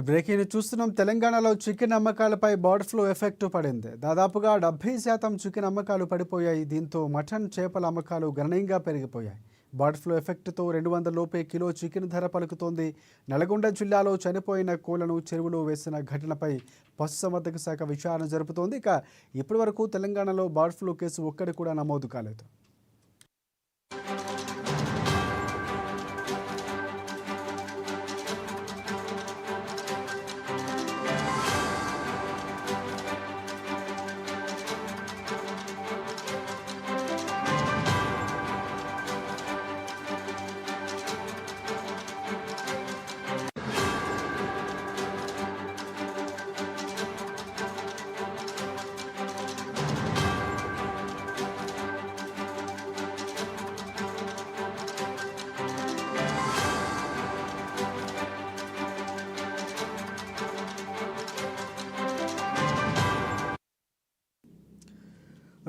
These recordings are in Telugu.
బ్రేకింగ్ చూస్తున్నాం. తెలంగాణలో చికెన్ అమ్మకాలపై బర్డ్ ఫ్లూ ఎఫెక్ట్ పడింది. దాదాపుగా 70% చికెన్ అమ్మకాలు పడిపోయాయి. దీంతో మటన్, చేపల అమ్మకాలు గణనీయంగా పెరిగిపోయాయి. బర్డ్ ఫ్లూ ఎఫెక్ట్తో 200 లోపే కిలో చికెన్ ధర పలుకుతోంది. నల్గొండ జిల్లాలో చనిపోయిన కోళ్లను చెరువులో వేసిన ఘటనపై పశుసంవర్ధక శాఖ విచారణ జరుపుతోంది. ఇక ఇప్పటివరకు తెలంగాణలో బర్డ్ ఫ్లూ కేసు ఒక్కటి కూడా నమోదు కాలేదు.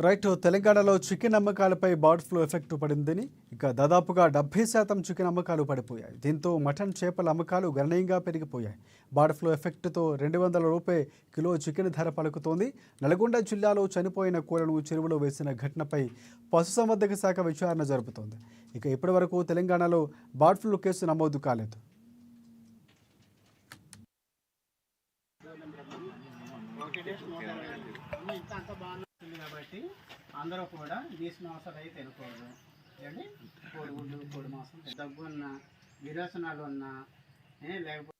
రైట్, తెలంగాణలో చికెన్ అమ్మకాలపై బర్డ్ ఫ్లూ ఎఫెక్ట్ పడిందని, ఇక దాదాపుగా 70% చికెన్ అమ్మకాలు పడిపోయాయి. దీంతో మటన్, చేపల అమ్మకాలు గణనీయంగా పెరిగిపోయాయి. బర్డ్ ఫ్లూ ఎఫెక్ట్తో 200 రూపాయ కిలో చికెన్ ధర పలుకుతోంది. నల్గొండ జిల్లాలో చనిపోయిన కోళ్లను చెరువులో వేసిన ఘటనపై పశుసంవర్ధక శాఖ విచారణ జరుపుతోంది. ఇక ఇప్పటివరకు తెలంగాణలో బర్డ్ ఫ్లూ కేసు నమోదు కాలేదు. కాబట్టి అందరూ కూడా నీసు మాంసాలు అయితే తినకూడదు. కోడి గుడ్డు, కోడి మాంసం, దగ్గు ఉన్నా, విరోచనాలు ఉన్నా, లేకపోతే